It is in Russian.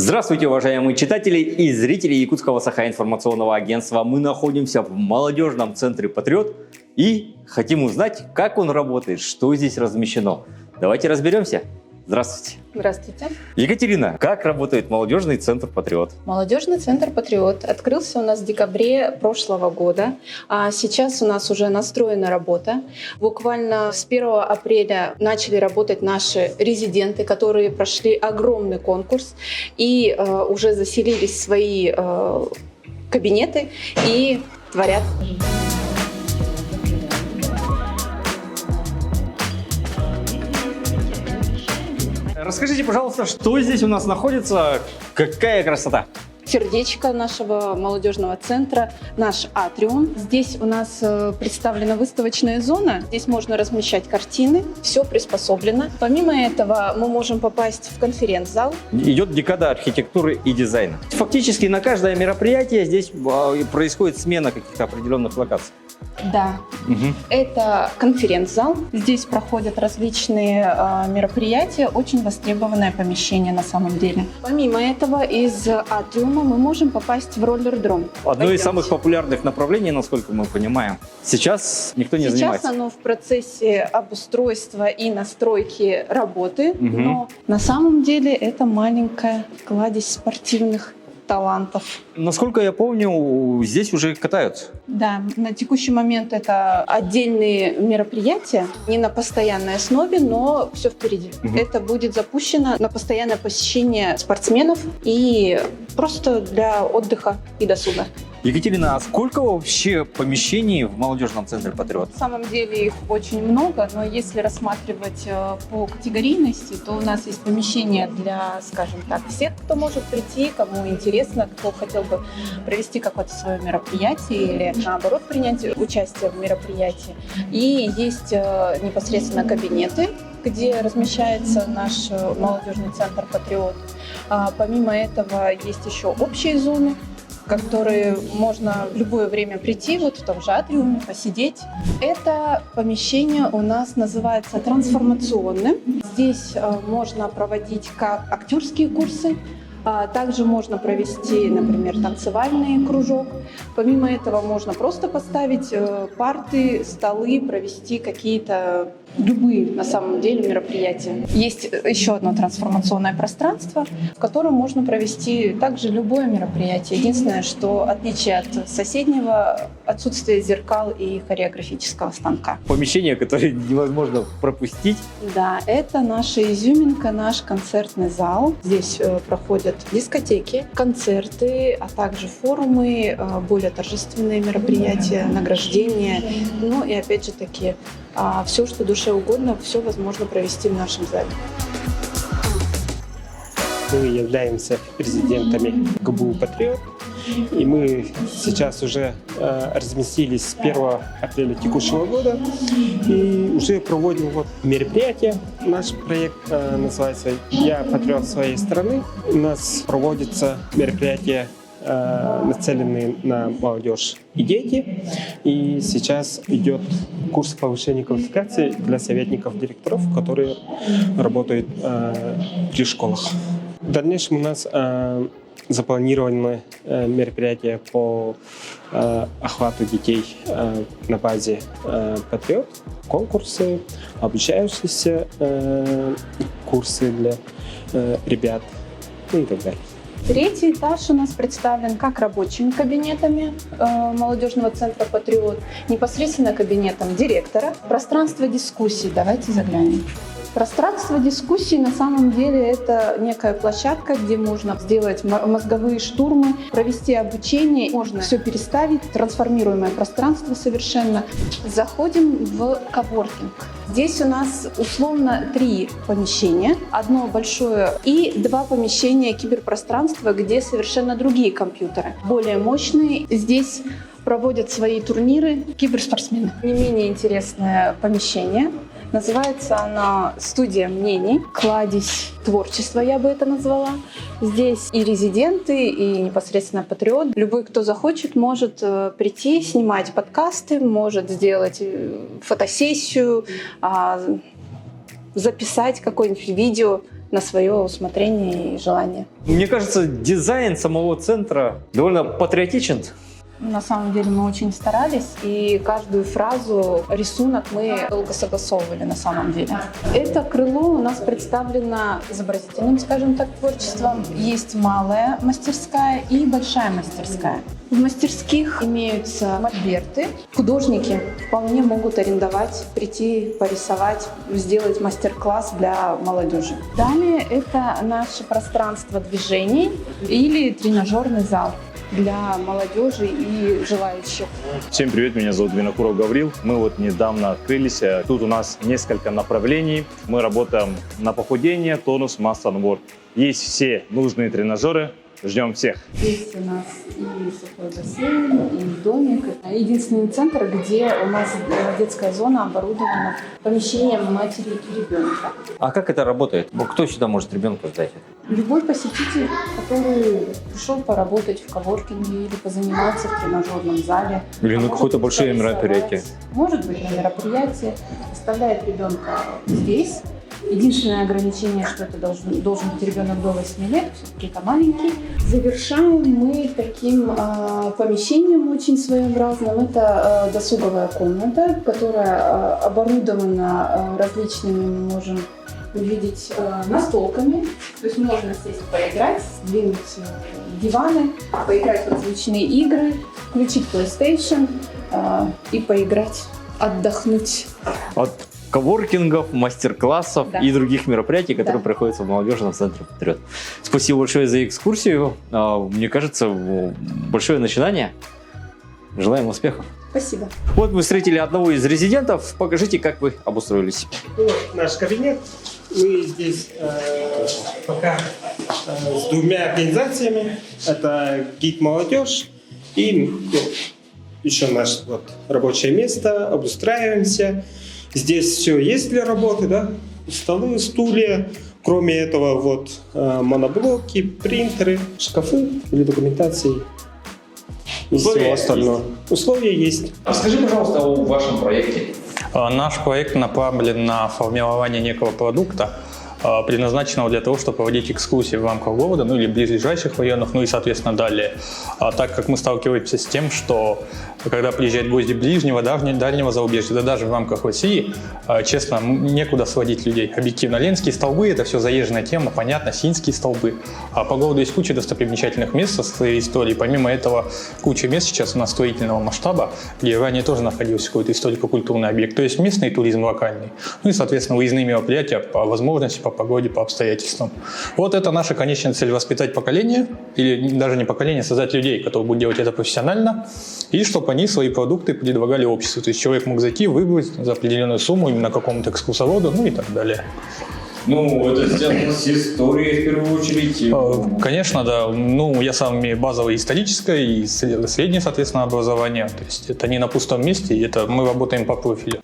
Здравствуйте, уважаемые читатели и зрители Якутского Саха-информационного агентства. Мы находимся в молодежном центре «Патриот» и хотим узнать, как он работает, что здесь размещено. Давайте разберемся. Здравствуйте. Здравствуйте. Екатерина, как работает молодежный центр «Патриот»? Молодежный центр «Патриот» открылся у нас в декабре прошлого года. А сейчас у нас уже настроена работа. Буквально с 1 апреля начали работать наши резиденты, которые прошли огромный конкурс и уже заселились в свои кабинеты и творят. Расскажите, пожалуйста, что здесь у нас находится, какая красота? Сердечко нашего молодежного центра, наш атриум. Здесь у нас представлена выставочная зона. Здесь можно размещать картины, все приспособлено. Помимо этого мы можем попасть в конференц-зал. Идет декада архитектуры и дизайна. Фактически на каждое мероприятие здесь происходит смена каких-то определенных локаций. Да, это конференц-зал. Здесь проходят различные мероприятия, очень востребованное помещение на самом деле. Помимо этого, из атриума мы можем попасть в роллер-дром. Одно из самых популярных направлений, насколько мы понимаем. Сейчас никто не занимается. Сейчас оно в процессе обустройства и настройки работы, но на самом деле это маленькая кладезь спортивных талантов. Насколько я помню, здесь уже катаются. Да, на текущий момент это отдельные мероприятия, не на постоянной основе, но все впереди. Это будет запущено на постоянное посещение спортсменов и просто для отдыха и досуга. Екатерина, а сколько вообще помещений в молодежном центре «Патриот»? На самом деле их очень много, но если рассматривать по категорийности, то у нас есть помещение для, скажем так, всех, кто может прийти, кому интересно, кто хотел бы провести какое-то свое мероприятие или, наоборот, принять участие в мероприятии. И есть непосредственно кабинеты, где размещается наш молодежный центр «Патриот». Помимо этого есть еще общие зоны, в которые можно в любое время прийти, вот в том же атриуме, посидеть. Это помещение у нас называется трансформационным. Здесь можно проводить как актерские курсы, также можно провести, например, танцевальный кружок. Помимо этого можно просто поставить парты, столы, провести какие-то любые, на самом деле, мероприятия. Есть еще одно трансформационное пространство, в котором можно провести также любое мероприятие. Единственное, что отличие от соседнего — отсутствие зеркал и хореографического станка. Помещение, которое невозможно пропустить. Да, это наша изюминка, наш концертный зал. Здесь проходят дискотеки, концерты, а также форумы, более торжественные мероприятия, награждения. Ну и опять же таки, все, что душе угодно, все возможно провести в нашем зале. Мы являемся резидентами ГБУ «Патриот», и мы сейчас уже разместились с 1 апреля текущего года и уже проводим мероприятия. Наш проект называется «Я патриот своей страны». У нас проводятся мероприятия, нацеленные на молодежь и дети. И сейчас идет курс повышения квалификации для советников директоров, которые работают при школах. В дальнейшем у нас запланированы мероприятия по охвату детей на базе «Патриот», конкурсы, обучающиеся курсы для ребят и так далее. Третий этаж у нас представлен как рабочими кабинетами молодежного центра «Патриот», непосредственно кабинетом директора. Пространство дискуссий. Давайте заглянем. Пространство дискуссий на самом деле это некая площадка, где можно сделать мозговые штурмы, провести обучение, можно все переставить, трансформируемое пространство совершенно. Заходим в коворкинг. Здесь у нас условно 3 помещения, одно большое и 2 помещения киберпространства, где совершенно другие компьютеры, более мощные. Здесь проводят свои турниры киберспортсмены. Не менее интересное помещение. Называется она «Студия мнений», кладезь творчества, я бы это назвала. Здесь и резиденты, и непосредственно «Патриот». Любой, кто захочет, может прийти, снимать подкасты, может сделать фотосессию, записать какое-нибудь видео на свое усмотрение и желание. Мне кажется, дизайн самого центра довольно патриотичен. На самом деле мы очень старались, и каждую фразу, рисунок мы долго согласовывали на самом деле. Это крыло у нас представлено изобразительным, скажем так, творчеством. Есть малая мастерская и большая мастерская. В мастерских имеются мольберты. Художники вполне могут арендовать, прийти, порисовать, сделать мастер-класс для молодежи. Далее это наше пространство движений или тренажерный зал для молодежи и желающих. Всем привет, меня зовут Винокуров Гаврил. Мы вот недавно открылись. Тут у нас несколько направлений. Мы работаем на похудение, тонус, масса, набор. Есть все нужные тренажеры. Ждем всех. Здесь у нас и сухой бассейн, и домик. Единственный центр, где у нас детская зона оборудована помещением матери и ребенка. А как это работает? Кто сюда может ребенка сдать? Любой посетитель, который пришел поработать в коворкинге или позаниматься в тренажерном зале. Или на может какое-то большое порисовать. мероприятие? Может быть, на мероприятии. Оставляет ребенка здесь. Единственное ограничение, что это должен быть ребенок до 8 лет, все-таки это маленький. Завершаем мы таким помещением очень своеобразным. Это досуговая комната, которая оборудована различными, мы можем увидеть, настолками. То есть можно сесть поиграть, сдвинуть диваны, поиграть в различные игры, включить PlayStation и поиграть, отдохнуть. От коворкингов, мастер-классов Да. и других мероприятий, которые Да. проходят в молодежном центре «Патриот». Спасибо большое за экскурсию. Мне кажется, большое начинание. Желаем успехов. Спасибо. Вот мы встретили одного из резидентов. Покажите, как вы обустроились. Вот наш кабинет. Мы здесь пока с двумя организациями. Это гид молодежь и еще наше вот рабочее место. Обустраиваемся. Здесь все есть для работы, да? Столы, стулья. Кроме этого, вот моноблоки, принтеры, шкафы для документации и всего остального. Условия есть. Расскажи, пожалуйста, о вашем проекте. Наш проект направлен на формирование некого продукта, предназначенного для того, чтобы проводить экскурсии в рамках города, ну или близлежащих районов, ну и, соответственно, далее. Так как мы сталкиваемся с тем, что когда приезжают гости ближнего, дальнего зарубежья, да даже в рамках России, честно, некуда сводить людей. Объективно, Ленские столбы – это все заезженная тема, понятно, Синские столбы. А по городу есть куча достопримечательных мест со своей историей. Помимо этого, куча мест сейчас у нас строительного масштаба, где ранее тоже находился какой-то историко-культурный объект. То есть местный туризм локальный. Ну и, соответственно, выездные мероприятия по возможности, по погоде, по обстоятельствам. Вот это наша конечная цель – воспитать поколение, или даже не поколение, создать людей, которые будут делать это профессионально, и чтобы они свои продукты предлагали обществу. То есть человек мог зайти, выбрать за определенную сумму именно какому-то экскурсоводу, ну и так далее. Ну, это связано с историей в первую очередь. Конечно, да. Ну, я сам имею базовое историческое и среднее, соответственно, образование. То есть это не на пустом месте, это мы работаем по профилю.